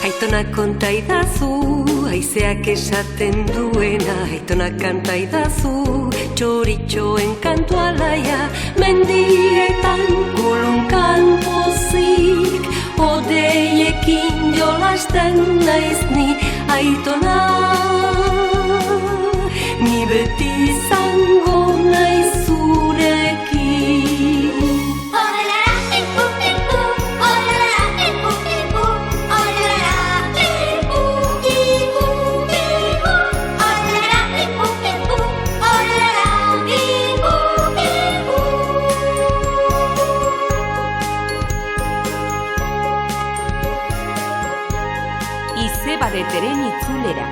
Aitonak konta idazu, haizeak esaten duena. Aitonak kanta idazu, txoritxoen kantu alaia. Mendietan kolunkan pozik, odeiekin jolasten naiz ni. Aitona, ni beti izango naiz zurekin. Izebadeteren itzulera.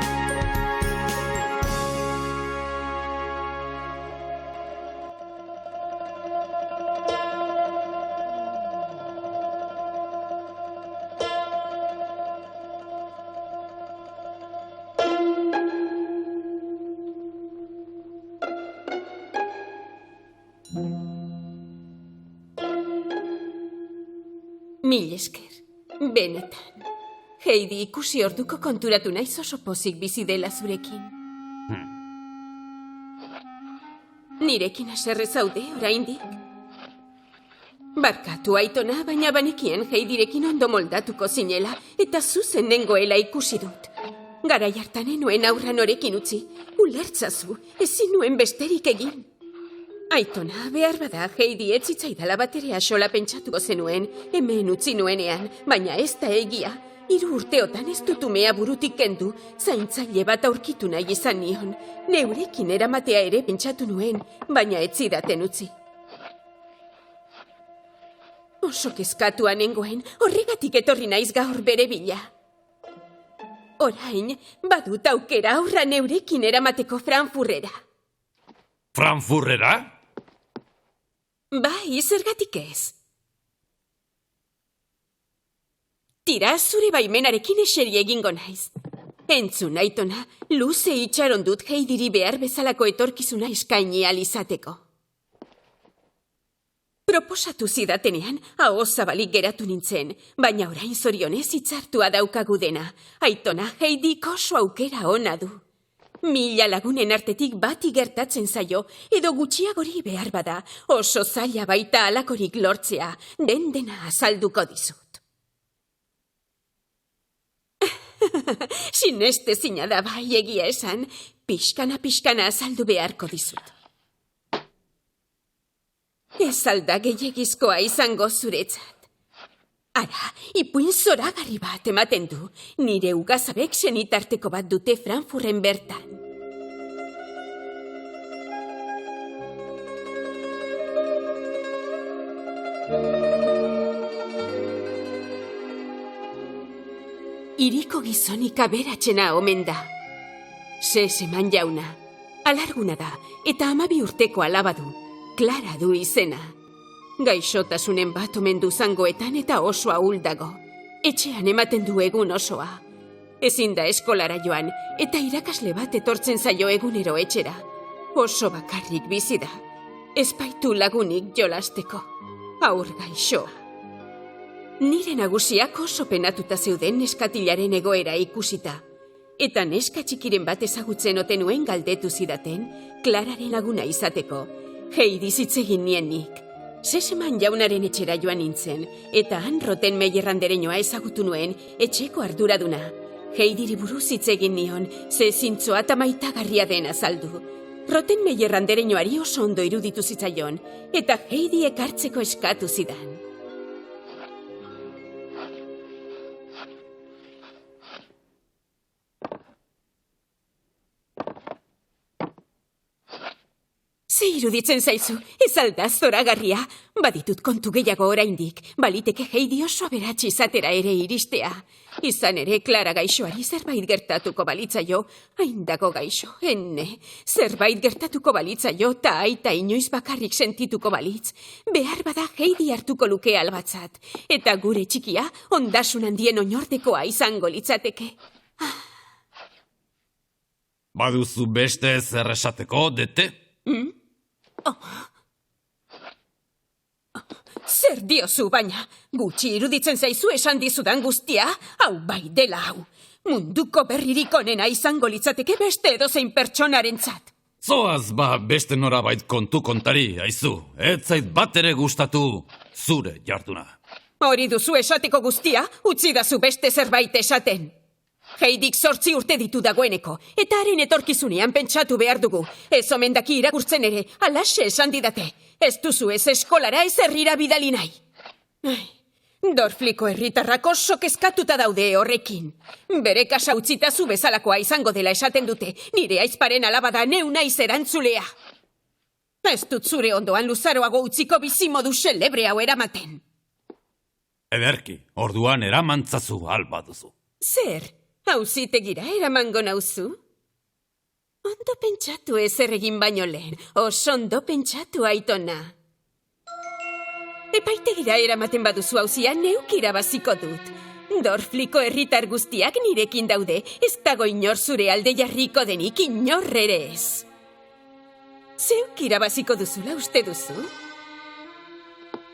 Mil esker, benetan. Heidi, ikusi orduko konturatu naiz oso pozik bizi dela zurekin. Nirekin haserre zaude, oraindik? Barkatu, Aitona, baina banekien Heidirekin ondo moldatuko zinela, eta zuzen nengoela ikusi dut. Garai hartan enuen aurra norekin utzi, ulertzazu, ezin nuen besterik egin. Aitona, behar bada, Heidi ez zitzaidala batere axola pentsatuko zenuen, hemen utzi nuenean, baina ez da egia. 3 urteotan ez dut umea burutik kendu, zaintzaile bat aurkitu nahi izan nion. Neurekin eramatea ere pentsatu nuen, baina ez zidaten utzi. Oso kezkatua nengoen, horregatik etorri naiz gaur bere bila. Orain, badut aukera aurra neurekin eramateko Frankfurtera. Frankfurtera? Bai, zergatik ez. Tira, zure baimenarekin eseri egingo naiz. Entzun, Aitona, luze itxaron dut Heidiri behar bezalako etorkizuna eskaini ahal izateko. Proposatu zidatenean, aho zabalik geratu nintzen, baina orain zorionez hitzartua daukagu dena. Aitona, Heidik oso aukera ona du. 1000 lagunen artetik bati gertatzen zaio, edo gutxiagori behar bada, oso zaila baita halakorik lortzea, dena azalduko dizut. Sinestezina da bai egia esan, pixkana azaldu beharko dizut. Ez alda gehiagizkoa izango zuretzat. Ara, ipuin zoragarri bat ematen du, nire ugazabek senitarteko bat dute Frankfurten bertan. Iriko gizonik aberatsena omen da. Seseman jauna, alarguna da, eta 12 urteko alaba du. Clara du izena. Gaixotasunen bat omen du zangoetan eta oso ahul dago. Etxean ematen du egun osoa. Ezin da eskolara joan, eta irakasle bat etortzen zaio egunero etxera. Oso bakarrik bizi da. Ez baitu lagunik jolasteko. Haur gaixoa. Nire nagusiak oso penatuta zeuden neskatilaren egoera ikusita. Eta neska txikiren bat ezagutzen ote nuen galdetu zidaten, Klararen laguna izateko. Heidi zitzegin nien nik. Seseman jaunaren etxera joan nintzen, eta han Rottenmeier-andereñoa ezagutu nuen etxeko arduraduna. Heidiri buruz zitzegin nion, ze zintzoa eta maitagarria den azaldu. Rottenmeier-andereñoari oso ondo iruditu zitzaion, eta Heidi ekartzeko eskatu zidan. Ze iruditzen zaizu, ez alda zoragarria. Baditut kontu gehiago oraindik, baliteke Heidi oso aberatsi izatera ere iristea. Izan ere, Clara gaixoari zerbait gertatuko balitzaio, hain dago gaixo, enne. Zerbait gertatuko balitzaio, ta aita inoiz bakarrik sentituko balitz. Behar bada Heidi hartuko luke albatzat. Eta gure txikia, ondasun handien oinordekoa izango litzateke. Baduzu beste zer esateko, dete? Zer diozu baina, gutxi iruditzen zaizu esan dizudan guztia, hau bai dela hau. Munduko berririk onena izango litzateke beste edozein pertsonarentzat. Zoaz beste norabait kontu kontari, aizu. Ez zait bat ere gustatu zure jarduna. Hori duzu esateko guztia, utzi dazu beste zerbait esaten. Heidik 8 urte ditu dagoeneko, eta haren etorkizunean pentsatu behar dugu. Ez omen daki irakurtzen ere, alaxe esan didate. Ez duzu ez eskolara ez herrira bidali nahi. Dorfliko herritarrak oso kezkatuta daude horrekin. Bere kasa utzita zu bezalakoa izango dela esaten dute, nire aizparen alabada neu naiz erantzulea. Ez dut zure ondoan luzaroago utziko bizimodu xelebre hau eramaten. Ederki, orduan eramantzazu alba duzu. Zer? Auzitegira eramango nauzu? Ondo pentsatu ezer egin baino lehen, oso ondo pentsatu aitona. Epaitegira eramaten baduzu auzia neuk irabaziko dut. Dorfliko herritar guztiak nirekin daude, ez dago inor zure alde jarriko denik inor ere ez. Zeuk irabaziko duzula uste duzu?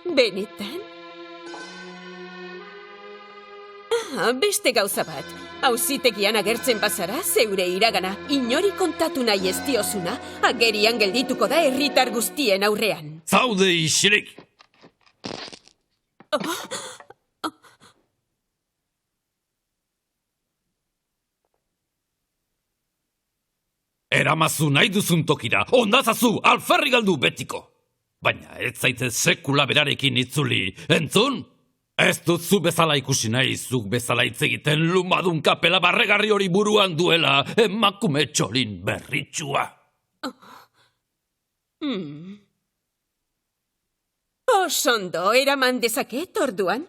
Benetan? Beste gauza bat. Auzitegian agertzen bazara, zeure iragana, inori kontatu nahi ez diozuna, agerian geldituko da herritar guztien aurrean. Zaude isilik! Eramazu nahi duzun tokira, ondazazu, alferri galdu betiko! Baina ez zaitez sekula berarekin itzuli, entzun? Ez dut zu bezala ikusi nahi, zuk bezala hitz egiten lumadun kapela barregarri hori buruan duela, emakume txolin berritxua. Osondo, eraman dezaket orduan?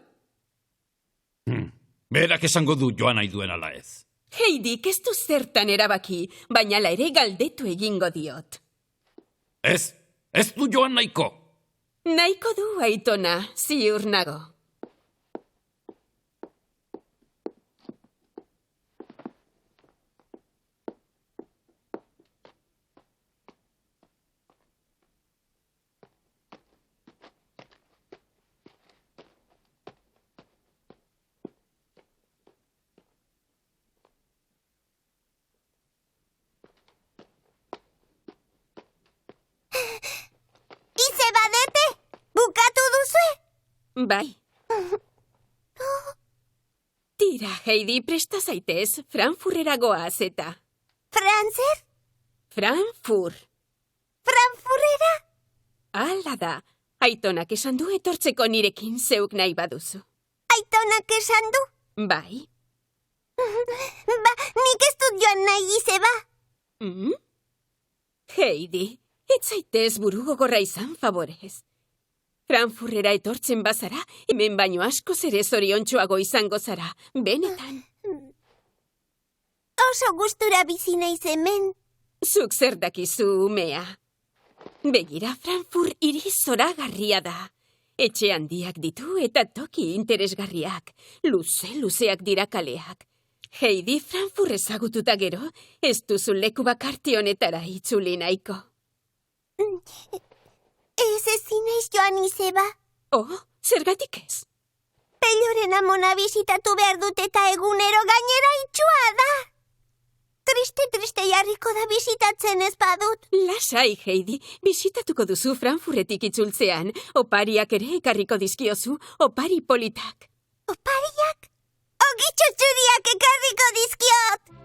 Berak esango du joan nahi duen ala ez. Heidik ez du zertan erabaki, baina ala ere galdetu egingo diot. Ez du joan nahiko. Nahiko du aitona, ziur nago. Bai. Tira, Heidi, presta zaitez, Frankfurtera goaz eta. Frantzer? Frankfurt. Frankfurtera? Hala da. Aitonak esan du etortzeko nirekin zeuk nahi baduzu. Aitonak esan du? Bai. Nik ez dut joan nahi izeba. Heidi, ez zaitez buru gogorra izan favorez. Frankfurtera etortzen bazara, hemen baino asko ere zoriontsuago izango zara, benetan. Oso gustura bizi naiz hemen. Zuk zer dakizu, umea. Begira, Frankfurt hiri zoragarria da. Etxe handiak ditu eta toki interesgarriak. Luzeak dira kaleak. Heidi, Frankfurt ezagututa gero, ez duzu leku bakarti honetara itzuli nahiko. Ez ezin naiz joan izeba. Oh, zergatik ez? Pelloren amona bisitatu behar dut eta egunero gainera itxua da. Triste jarriko da bisitatzen ez badut. Lasai, Heidi, bisitatuko duzu Frankfurtetik itzultzean. Opariak ere ekarriko dizkiozu, opari politak. Opariak? Ogitxo txuriak ekarriko dizkiot!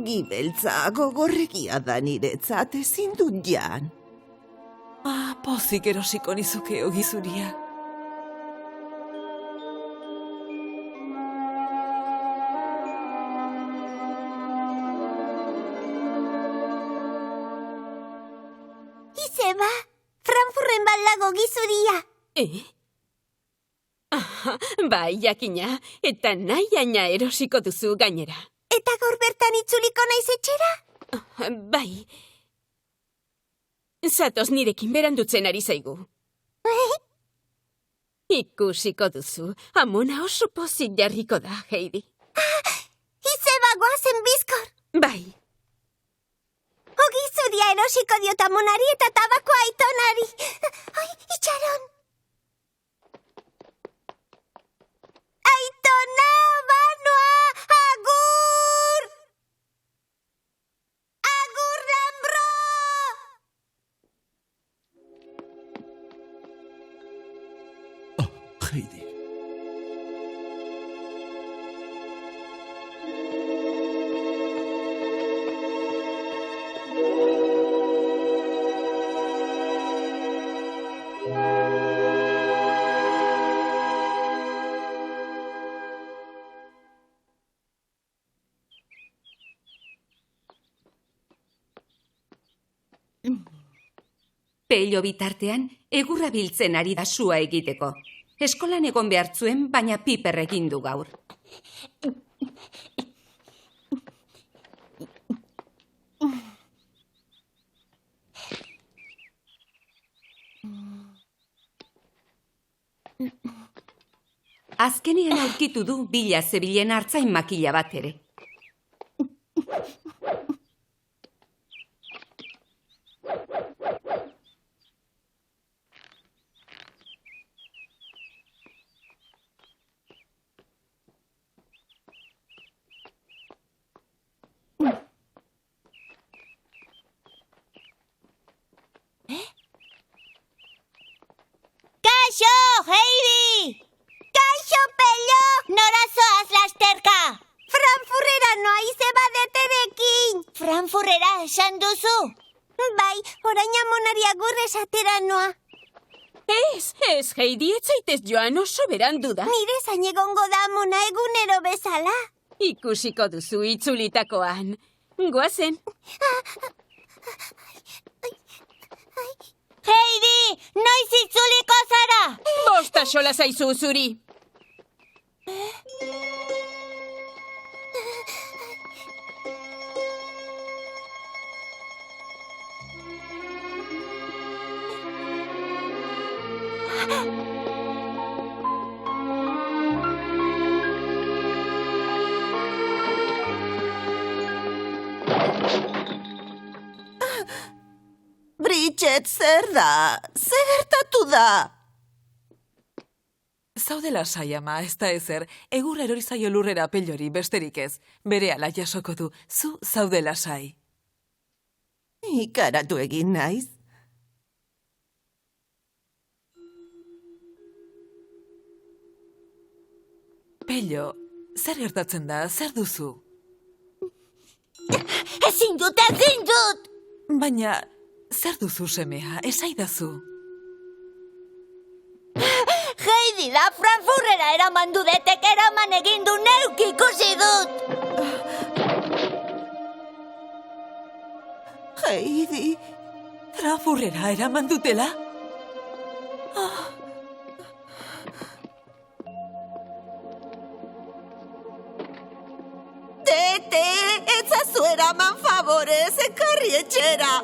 Ogi beltza gogorregia da niretzat ezin dut jan. Pozik erosiko nizuke ogi zuria. Izeba, Frankfurten baldago gizuria. Bai, jakina, eta nahi erosiko duzu gainera. Eta gaur bertan itzuliko naiz etxera? Bai. Zatoz nirekin berandutzen ari zaigu. Ikusiko duzu, amona oso pozik jarriko da, Heidi. Izeba, goazen bizkor. Bai. Ogi zuria erosiko diot amonari eta tabako aitonari. Ai, itxaron. Aitona, Banoa, agur! Agur, Lambro! Heidi. Pello bitartean, egurra biltzen ari da sua egiteko. Eskolan egon behartzuen, baina Piper egin du gaur. Azkenean aurkitu du bila zebilen hartzain makila bat ere. Kaixo, Heidi! Kaixo, Pello! Nora zoaz lasterka? Frankfurtera noa Izeba deterekin. Frankfurtera esan duzu? Bai, orain amonari agur esatera noa. Ez, Heidi, ez zaitez joan oso berandu da. Nire zain egongo da amona egunero bezala. Ikusiko duzu itzulitakoan. Goazen. Heidi, noiz itzuliko zara? Bosta xola zaizu zuri. Bridget, zer da? Zer gertatu da? Zaude lasai, ama, ez da ezer. Egur erori zaio lurrera Pellori, besterik ez. Berehala jasoko du, zu zaude lasai. Ikaratu egin naiz. Pello, zer gertatzen da, zer duzu? Ezin dut! Baina, zer duzu semea, esaidazu. Heidi da Frankfurtera eraman dudetek eraman egin du neuk ikusi dut! Heidi, Frankfurtera eraman dutela? Tete, etzazu eraman favorez ekarri etxera.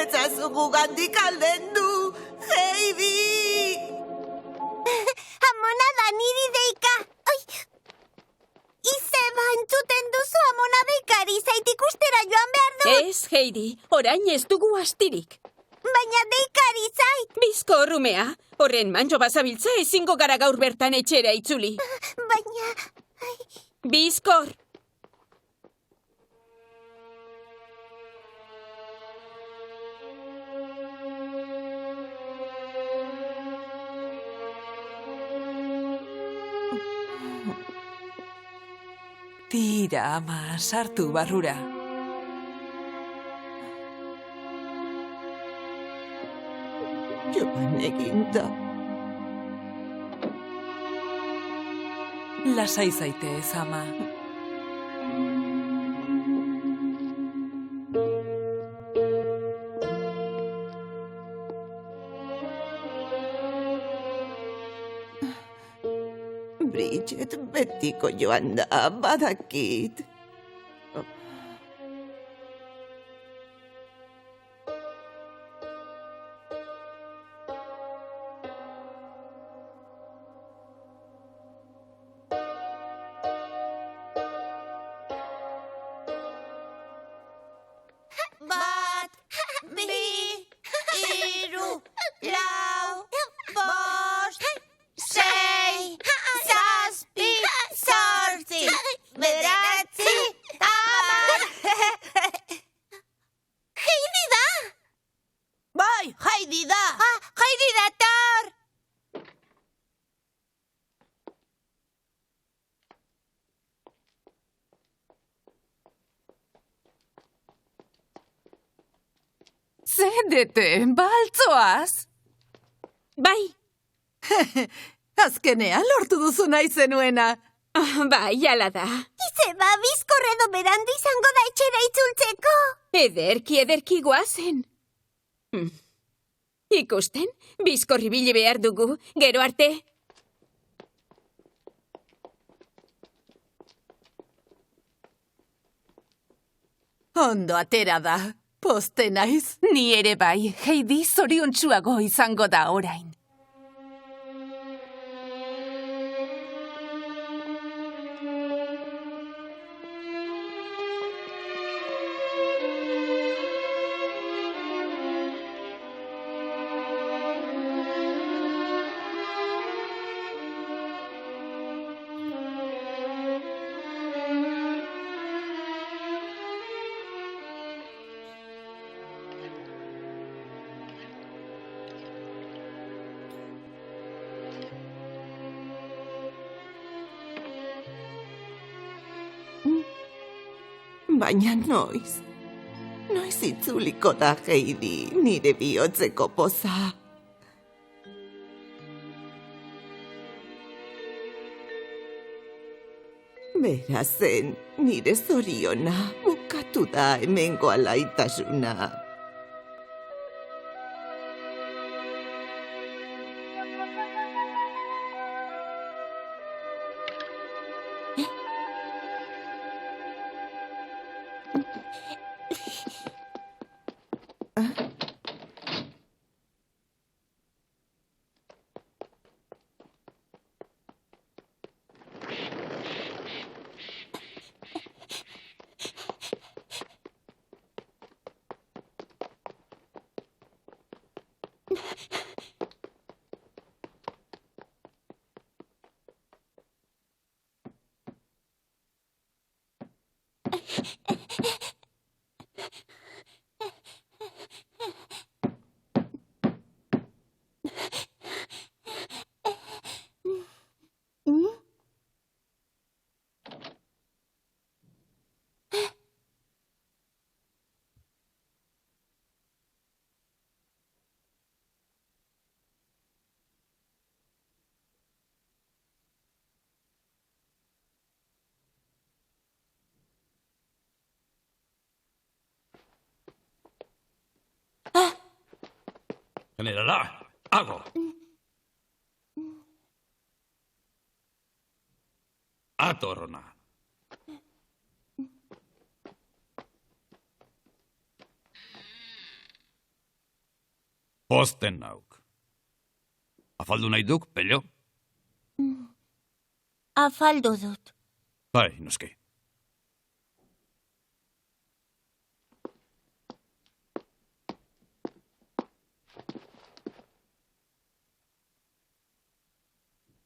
Etzazu gugandik aldendu, Heidi! Amona da niri deika! Ai! Izeba, entzuten duzu amona deikari, zait ikustera joan behar dut! Ez, Heidi, orain ez dugu astirik. Baina deikari zait! Bizko rumea, horren manjo bazabiltza ezingo gara gaur bertan etxera itzuli. Baina... Bizkor! Tira, ama, sartu barrura. eginda. Lasai zaitez, ama. Bridget, betiko joan da, badakit. Bat, bi, hiru, lau, bost, sei, zazpi, zortzi, bederatzi, hamar. Heidi da! Bai, Heidi da! Heidi dator! Zendete, baltzoaz! Bai, Azkenean lortu duzu nahi zenuena. bai, ala da. Izeba, bizkorredo berandu izango da etxera itzultzeko. Ederki goazen. Ikusten, bizkorri bili behar dugu, gero arte. Ondo atera da. Poste naiz. Ni ere bai, Heidi zoriontsuago izango da orain. Baina noiz. Noiz itzuliko da Heidi, nire bihotzeko poza. Bera zen, nire zoriona, bukatu da hemengo alaitasuna. Generala, hago. Atorrona. Posten nauk. Afaldu nahi duk, pello? Afaldu dut. Bai, noski.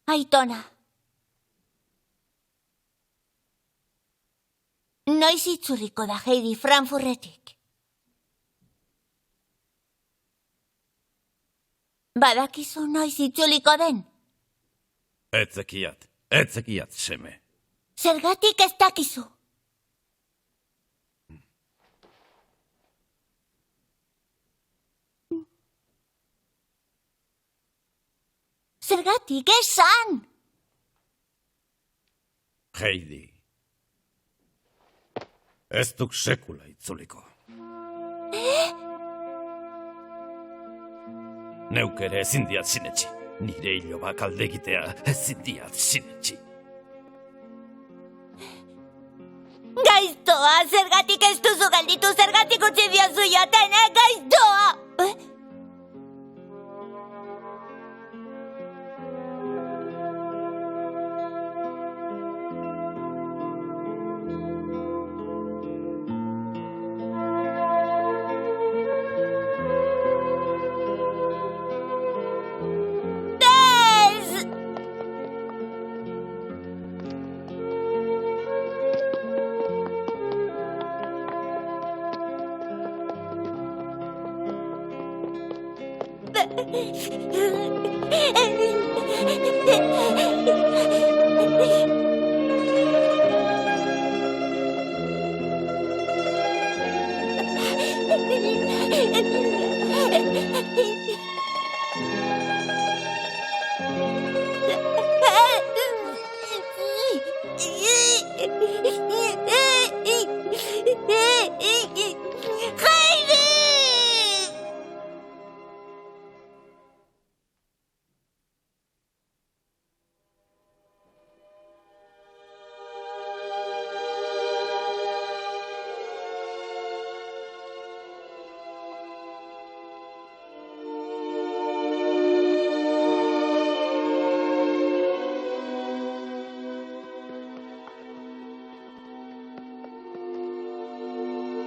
Aitona. Noiz itzurriko da Heidi Frankfurtetik. Badakizu noiz itzuliko den? Etzekiat, seme. Zergatik ez dakizu? Zergatik esan! Heidi. Ez duk sekula itzuliko. Neuk ere ezin diat sinetxi. Nire hilobak aldegitea ezin diat sinetxi. Gaiztoa, zergatik ez duzu galditu, zergatik utzi diozu joaten, gaiztoa!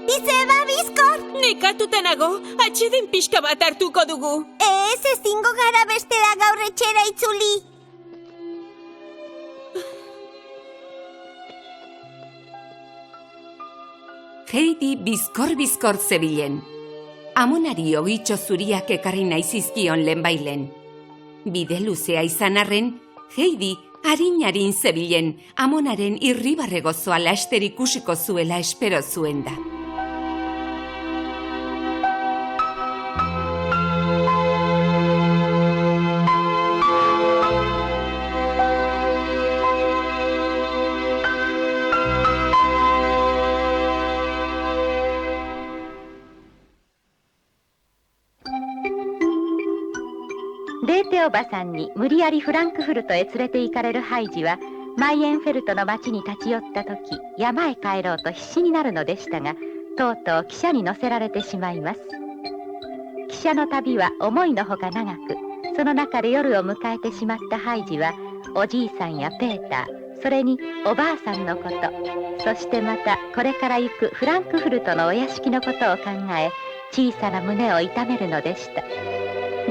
Izeba, bizkor! Nekatuta nago, atxeden pixka bat hartuko dugu. Ez, ezingo gara bestela gaur etxera itzuli. Heidi bizkor zebilen. Amonari ogitxo zuriak ekarri nahi zizkion lehenbailen. Bide luzea izan arren, Heidi harin zebilen, Amonaren irribarre gozoa laster ikusiko zuela espero zuen da.デーテおばさんに無理やりフランクフルトへ連れて行かれるハイジはマイエンフェルトの町に立ち寄った時、山へ帰ろうと必死になるのでしたが、とうとう汽車に乗せられてしまいます。汽車の旅は思いのほか長く、その中で夜を迎えてしまったハイジはおじいさんやペーター、それにおばあさんのこと、そしてまたこれから行くフランクフルトのお屋敷のことを考え、小さな胸を痛めるのでした。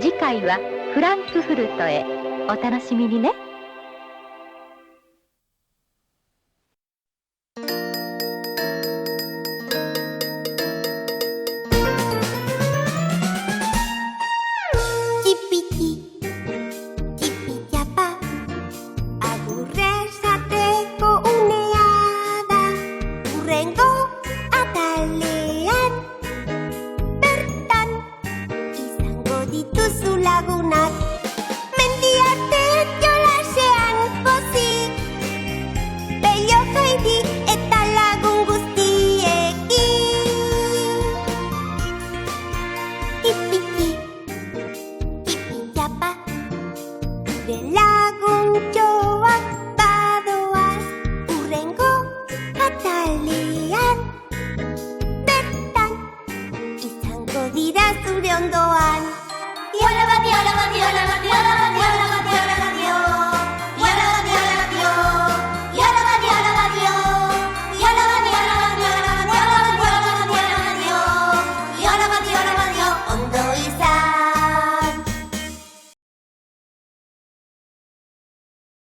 次回はフランクフルトへ。お楽しみにね。Dira zure ondoan. Diola bati, diola bati, diola bati, diola bati, diola bati, diola bati.